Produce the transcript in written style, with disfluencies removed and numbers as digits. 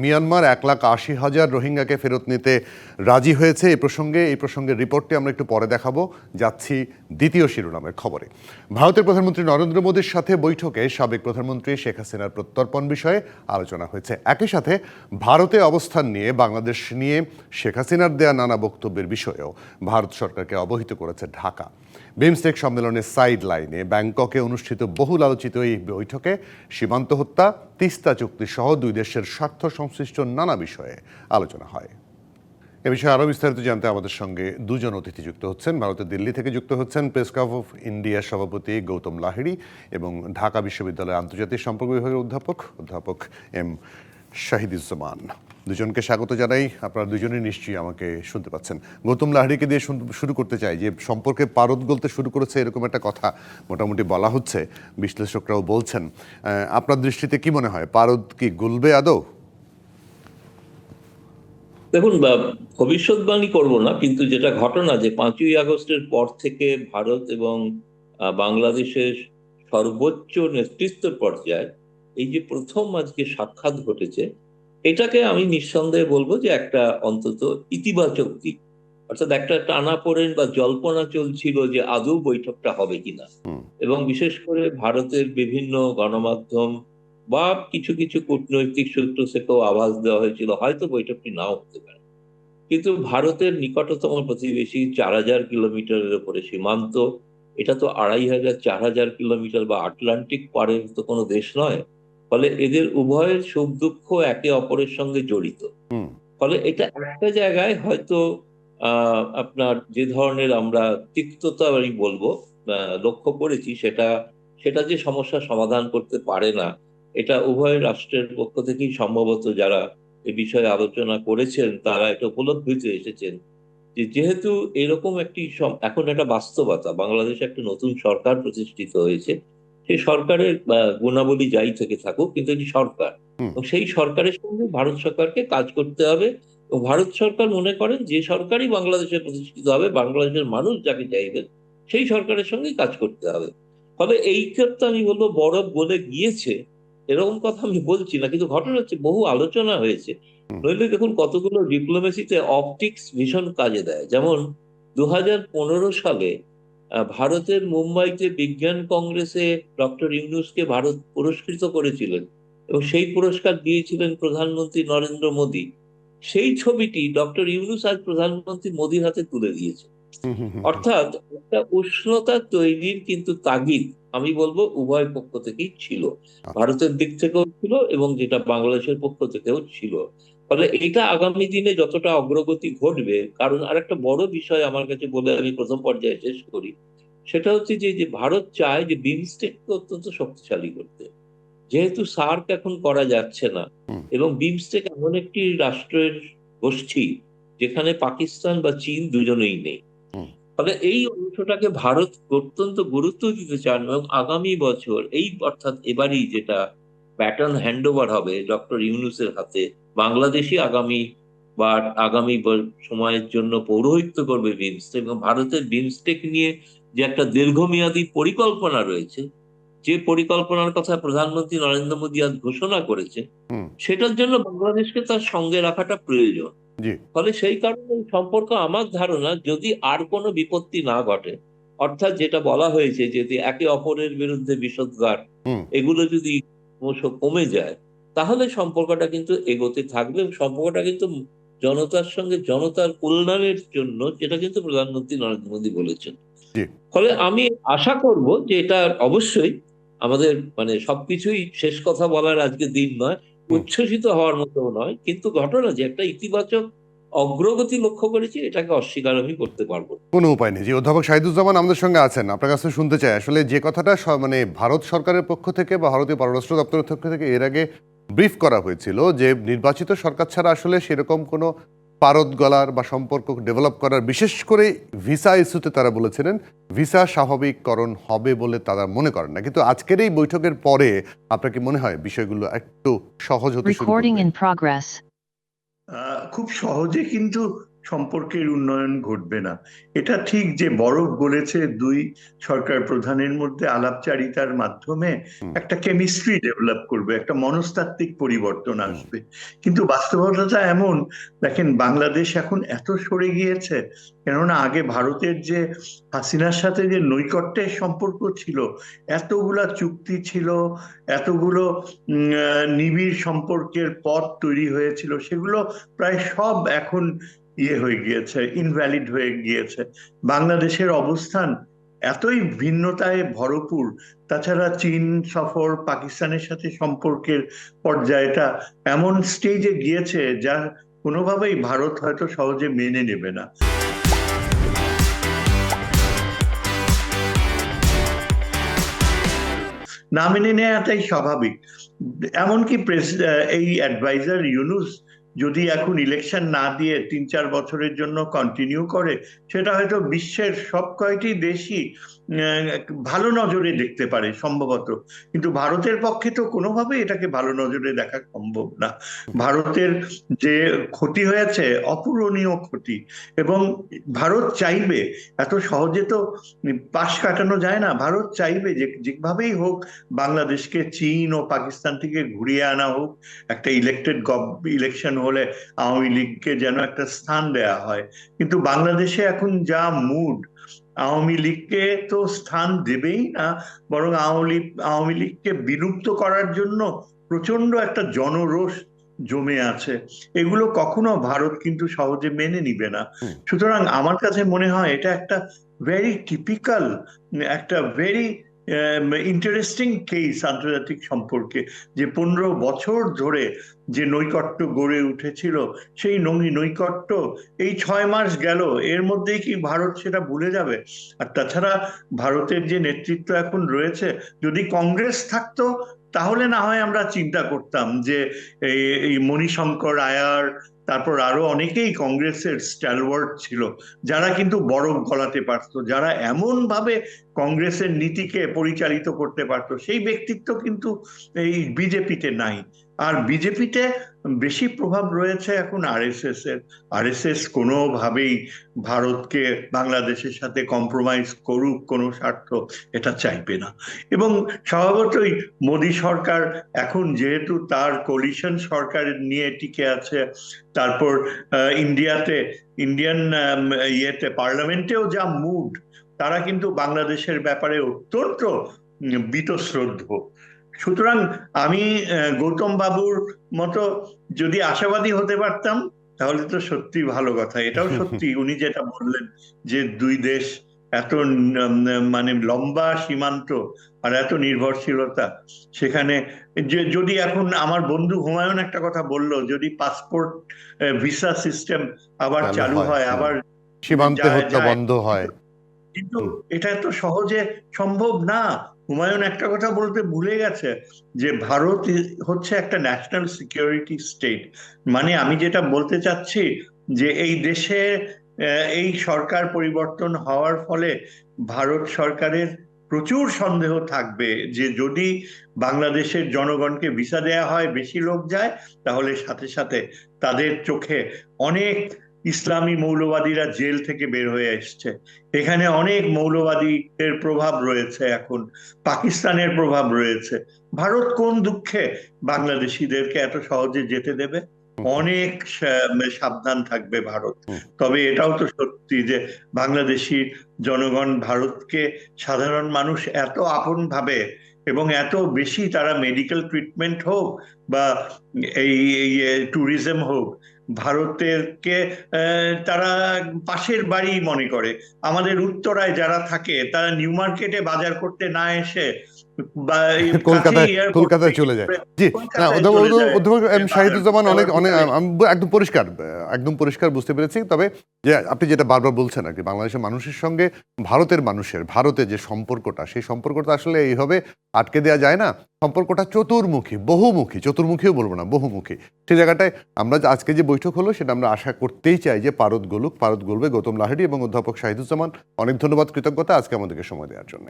Myanmar 1,80,000 রোহিঙ্গাকে ফেরত নিতে রাজি হয়েছে। এই প্রসঙ্গে রিপোর্টটি আমরা একটু পরে দেখাবো। যাচ্ছি দ্বিতীয় শিরোনামের খবরে। ভারতের প্রধানমন্ত্রী নরেন্দ্র মোদীর সাথে বৈঠকে সাবেক প্রধানমন্ত্রী শেখ হাসিনার প্রত্যর্পণ বিষয়ে আলোচনা হয়েছে। একই সাথে ভারতে অবস্থান নিয়ে বাংলাদেশ নিয়ে শেখ হাসিনার দেয়া নানা বক্তব্যের বিষয়েও ভারত সরকারকে অবহিত করেছে ঢাকা। বিমস্টেক সম্মেলনের সাইড লাইনে ব্যাংককে অনুষ্ঠিত বহুল আলোচিত এই বৈঠকে সীমান্ত হত্যা, তিস্তা চুক্তি সহ দুই দেশের স্বার্থ সংশ্লিষ্ট নানা বিষয়ে আলোচনা হয়। এ বিষয়ে আরও বিস্তারিত জানতে আমাদের সঙ্গে দুজন অতিথি যুক্ত হচ্ছেন। ভারতের দিল্লি থেকে যুক্ত হচ্ছেন প্রেস ক্লাব অফ ইন্ডিয়ার সভাপতি গৌতম লাহিড়ী এবং ঢাকা বিশ্ববিদ্যালয়ের আন্তর্জাতিক সম্পর্ক বিভাগের অধ্যাপক এম শাহিদুজ্জামান। দুজনকে স্বাগত জানাই। আপনারা দুজনেই নিশ্চয়ই আমাকে শুনতে পাচ্ছেন। গৌতম লাহিড়ীকে দিয়ে শুরু করতে চাই যে সম্পর্কে পারদ গলতে শুরু করেছে এরকম একটা কথা মোটামুটি বলা হচ্ছে, বিশ্লেষকরাও বলছেন। আপনার দৃষ্টিতে কি মনে হয়, পারদ কি গলবে আদৌ? দেখুন, ভবিষ্যৎবাণী করব না, কিন্তু যেটা ঘটনা যে 5ই আগস্টের পর থেকে ভারত এবং বাংলাদেশের সর্বোচ্চ নেতৃত্ব পর্যায়ে এই যে প্রথম আজকে সাক্ষাৎ ঘটেছে, এটাকে আমি নিঃসন্দেহে বলবো যে একটা অন্তত ইতিবাচক দিক। অর্থাৎ একটা টানাপোড়েন বা জল্পনা চলছিল যে আদৌ বৈঠকটা হবে কিনা, এবং বিশেষ করে ভারতের বিভিন্ন গণমাধ্যম বা কিছু কিছু কূটনৈতিক সূত্র থেকেও আভাস দেওয়া হয়েছিল হয়তো বৈঠকটি নাও হতে পারে। কিন্তু ভারতের নিকটতম প্রতিবেশী 4,000 কিলোমিটারের উপরে সীমান্ত, এটা তো 2,500 4,000 কিলোমিটার বা আটলান্টিক পারের তো কোনো দেশ নয়। ফলে এদের উভয়ের সুখ দুঃখ একে অপরের সঙ্গে জড়িত। ফলে এটা একটা জায়গায় হয়তো আপনার যে ধরনের আমরা তিক্ততা আমি বলবো লক্ষ্য করেছি, সেটা সেটা যে সমস্যার সমাধান করতে পারে না, এটা উভয় রাষ্ট্রের পক্ষ থেকেই সম্ভবত যারা এ বিষয়ে আলোচনা করেছেন তারা এটা উপলব্ধিতে এসেছেন যে যেহেতু এরকম একটি এখন একটা বাস্তবতা, বাংলাদেশে একটা নতুন সরকার প্রতিষ্ঠিত হয়েছে। সেই সরকারের গুণাবলী যাই থেকে থাকুক, কিন্তু এটি সরকার, এবং সেই সরকারের সঙ্গে ভারত সরকারকে কাজ করতে হবে। এবং ভারত সরকার মনে করেন যে সরকারই বাংলাদেশে প্রতিষ্ঠিত হবে, বাংলাদেশের মানুষ যাকে চাইবেন সেই সরকারের সঙ্গেই কাজ করতে হবে। ফলে এই ক্ষেত্রে আমি বলবো বরফ গলে গিয়েছে এরকম কথা আমি বলছি না, কিন্তু ঘটনা হচ্ছে বহু আলোচনা হয়েছে। নইলে দেখুন, কতগুলো ডিপ্লোমেসিতে অপটিক্স ভীষণ কাজে দেয়। যেমন 2015 সালে ভারতের মুম্বাইতে বিজ্ঞান কংগ্রেসে ডক্টর ইউনূসকে ভারত পুরস্কৃত করেছিলেন, এবং সেই পুরস্কার দিয়েছিলেন প্রধানমন্ত্রী নরেন্দ্র মোদী। সেই ছবিটি ডক্টর ইউনূস আজ প্রধানমন্ত্রী মোদীর হাতে তুলে দিয়েছে। অর্থাৎ একটা উষ্ণতা তৈরির কিন্তু তাগিদ আমি বলবো উভয় পক্ষ থেকেই ছিল, ভারতের দিক থেকেও ছিল এবং যেটা বাংলাদেশের পক্ষ থেকেও ছিল। ফলে এটা আগামী দিনে যতটা অগ্রগতি ঘটবে, কারণ আর একটা বড় বিষয় আমার কাছে বলে আমি প্রথম পর্যায়ে শেষ করি, সেটা হচ্ছে যে যে ভারত চায় যে বিমস্টেককে অত্যন্ত শক্তিশালী করতে। যেহেতু সার্ক এখন করা যাচ্ছে না, এবং বিমস্টেক এমন একটি রাষ্ট্রের গোষ্ঠী যেখানে পাকিস্তান বা চীন দুজনেই নেই। ফলে এই অংশটাকে ভারত অত্যন্ত গুরুত্ব দিতে চান, এবং আগামী বছর এই অর্থাৎ এবারই যেটা ব্যাটন হ্যান্ডওভার হবে ডক্টর ইউনূসের হাতে, বাংলাদেশই আগামী সময়ের জন্য পৌরোহিত্য করবে বিমস্টেক, এবং ভারতের বিমস্টেক নিয়ে যে একটা দীর্ঘমেয়াদী পরিকল্পনা রয়েছে, যে পরিকল্পনার কথা প্রধানমন্ত্রী নরেন্দ্র মোদী আজ ঘোষণা করেছে, সেটার জন্য বাংলাদেশকে তার সঙ্গে রাখাটা প্রয়োজন। ফলে সেই কারণে এই সম্পর্ক আমার ধারণা যদি আর কোনো বিপত্তি না ঘটে, অর্থাৎ যেটা বলা হয়েছে যদি একে অপরের বিরুদ্ধে বিষোদ্গার এগুলো যদি ক্রমশ কমে যায়, তাহলে সম্পর্কটা কিন্তু এগোতে থাকবে, এবং সম্পর্কটা কিন্তু জনতার সঙ্গে জনতার কল্যাণের জন্য, যেটা কিন্তু প্রধানমন্ত্রী নরেন্দ্র মোদী বলেছেন। ফলে আমি আশা করব যে এটা অবশ্যই আমাদের সবকিছুই শেষ কথা বলার আজকে দিন নয়, উচ্ছ্বসিত হওয়ার মতো নয়, কিন্তু ঘটনা যে একটা ইতিবাচক অগ্রগতি লক্ষ্য করেছি, এটাকে অস্বীকার আমি করতে পারবো না। কোনো উপায় নেই। যে অধ্যাপক শাহিদুজ্জামান আমাদের সঙ্গে আছেন, আপনার কাছে শুনতে চাই আসলে যে কথাটা ভারত সরকারের পক্ষ থেকে বা ভারতীয় পররাষ্ট্র দপ্তরের পক্ষ থেকে এর আগে ব্রিফ করা হয়েছিল যে নির্বাচিত সরকার ছাড়া আসলে সেরকম কোনো পারদ গলার বা সম্পর্ক ডেভেলপ করার, বিশেষ করে ভিসা ইস্যুতে তারা বলেছিলেন ভিসা স্বাভাবিককরণ হবে বলে তারা মনে করেন না। কিন্তু আজকের এই বৈঠকের পরে আপনার কি মনে হয় বিষয়গুলো একটু সহজ হতে শুরু করবে? খুব সহজে কিন্তু সম্পর্কের উন্নয়ন ঘটবে না। এটা ঠিক যে বরফ গলেছে দুই সরকার প্রধানের মধ্যে আলাপচারিতার মাধ্যমে, একটা কেমিস্ট্রি ডেভেলপ করবে, একটা মনস্তাত্ত্বিক পরিবর্তন আসবে। কিন্তু বাস্তবতা এমন, দেখেন বাংলাদেশ এখন এত সরে গিয়েছে, কেননা আগে ভারতের যে হাসিনার সাথে যে নৈকট্যের সম্পর্ক ছিল, এতগুলা চুক্তি ছিল, এতগুলো নিবিড় সম্পর্কের পথ তৈরি হয়েছিল, সেগুলো প্রায় সব এখন হয়ে গিয়েছে, ইনভ্যালিড হয়ে গিয়েছে। বাংলাদেশের অবস্থান এতই ভিন্নতায় ভরপুর। তাছাড়া চীন সফর, পাকিস্তানের সাথে সম্পর্কের পর্যায়টা এমন স্টেজে গিয়েছে যা কোনোভাবেই ভারত হয়তো সহজে মেনে নেবে না। না মেনে নেওয়াটাই স্বাভাবিক। এমনকি এই অ্যাডভাইজার ইউনুস যদি এখন ইলেকশন না দিয়ে 3-4 বছরের জন্য কন্টিনিউ করে, সেটা হয়তো বিশ্বের সব কয়টি দেশই ভালো নজরে দেখতে পারে সম্ভবত। কিন্তু ভারতের পক্ষে তো কোনোভাবেই এটাকে ভালো নজরে দেখা সম্ভব না। ভারতের যে ক্ষতি হয়েছে অপূরণীয় ক্ষতি, এবং ভারত চাইবে, এত সহজে তো পাশ কাটানো যায় না। ভারত চাইবে যে যেভাবেই হোক বাংলাদেশকে চীন ও পাকিস্তান থেকে ঘুরিয়ে আনা হোক, একটা ইলেকশন হলে আওয়ামী লীগকে যেন একটা স্থান দেয়া হয়। কিন্তু বাংলাদেশে এখন যা মুড, আওয়ামী লীগকে তো স্থান দেবেই না, বরং আওয়ামী লীগকে বিলুপ্ত করার জন্য প্রচন্ড একটা জনরোষ জমে আছে। এগুলো কখনো ভারত কিন্তু সহজে মেনে নিবে না। সুতরাং আমার কাছে মনে হয় এটা একটা ভেরি টিপিক্যাল, একটা ভেরি ইন্টারেস্টিং কেস আন্তর্জাতিক সম্পর্কে, যে 15 বছর ধরে যে নৈকট্য গড়ে উঠেছিল, সেই নৈকট্য এই 6 মাস গেল, এর মধ্যেই কি ভারত সেটা ভুলে যাবে? আর তাছাড়া ভারতের যে নেতৃত্ব এখন রয়েছে, যদি কংগ্রেস থাকতো তাহলে না হয় আমরা চিন্তা করতাম যে এই মণিশঙ্কর আয়ার, তারপর আরো অনেকেই কংগ্রেসের স্ট্যালওয়ার্ড ছিল, যারা কিন্তু বরফ গলাতে পারতো, যারা এমন ভাবে কংগ্রেসের নীতিকে পরিচালিত করতে পারতো। সেই ব্যক্তিত্ব কিন্তু এই বিজেপিতে নাই। আর বিজেপিতে বেশি প্রভাব রয়েছে এখন আরএসএস এর। আরএসএস কোনোভাবেই ভারতকে বাংলাদেশের সাথে কম্প্রোমাইজ করুক কোনো স্বার্থ, এটা চাইবে না। এবং স্বভাবতই মোদী সরকার এখন যেহেতু তার কোলিশন সরকার নিয়ে টিকে আছে, তারপর ইন্ডিয়ান পার্লামেন্টেও যা মুড, তারা কিন্তু বাংলাদেশের ব্যাপারে অত্যন্ত বীতশ্রদ্ধ। সুতরাং আমি গৌতম বাবুর মতো যদি আশাবাদী হতে পারতাম তাহলে তো সত্যি ভালো কথা। এটাও সত্যি উনি যেটা বললেন যে দুই দেশ এত মানে লম্বা সীমান্ত আর এত নির্ভরশীলতা, সেখানে যে যদি এখন আমার বন্ধু হুমায়ুন একটা কথা বলল, যদি পাসপোর্ট ভিসা সিস্টেম আবার চালু হয়, আবার সীমান্তে হত্যা বন্ধ হয়, কিন্তু এটা তো সহজে সম্ভব না। হুমায়ুন একটা কথা বলতে ভুলে গেছে, যে ভারত হচ্ছে একটা ন্যাশনাল সিকিউরিটি স্টেট। মানে আমি যেটা বলতে চাচ্ছি, যে এই দেশে এই সরকার পরিবর্তন হওয়ার ফলে ভারত সরকারের প্রচুর সন্দেহ থাকবে যে যদি বাংলাদেশের জনগণকে ভিসা দেয়া হয়, বেশি লোক যায়, তাহলে সাথে সাথে তাদের চোখে অনেক ইসলামী মৌলবাদীরা জেল থেকে বের হয়ে এসছে। এখানে অনেক মৌলবাদীর প্রভাব রয়েছে, এখন পাকিস্তানের প্রভাব রয়েছে। ভারত কোন দুঃখে বাংলাদেশিদেরকে এত সহজে যেতে দেবে? অনেক সাবধান থাকবে ভারত। তবে এটাও তো সত্যি যে বাংলাদেশি জনগণ ভারতকে, সাধারণ মানুষ এত আপন ভাবে, এবং এত বেশি তারা মেডিকেল ট্রিটমেন্ট হোক বা এই ট্যুরিজম হোক, ভারতেরকে তারা পাশের বাড়ি মনে করে। আমাদের উত্তরায় যারা থাকে, তারা নিউ মার্কেটে বাজার করতে না এসে বা কলকাতায় চলে যায়। জি, অধ্যাপক এম শাহিদুজ্জামান একদম পরিষ্কার বুঝতে পেরেছি। তবে যে আপনি যেটা বারবার বলছেন আর কি, বাংলাদেশের মানুষের সঙ্গে ভারতের যে সম্পর্কটা, সেই সম্পর্কটা আসলে এইভাবে আটকে দেওয়া যায় না। সম্পর্কটা চতুর্মুখীও বলবো না, বহুমুখী। সেই জায়গাটায় আমরা আজকে যে বৈঠক হলো, সেটা আমরা আশা করতেই চাই যে পারদ গলবে। গৌতম লাহিড়ী এবং অধ্যাপক শাহিদুজ্জামান, অনেক ধন্যবাদ, কৃতজ্ঞতা আজকে আমাদেরকে সময় দেওয়ার জন্য।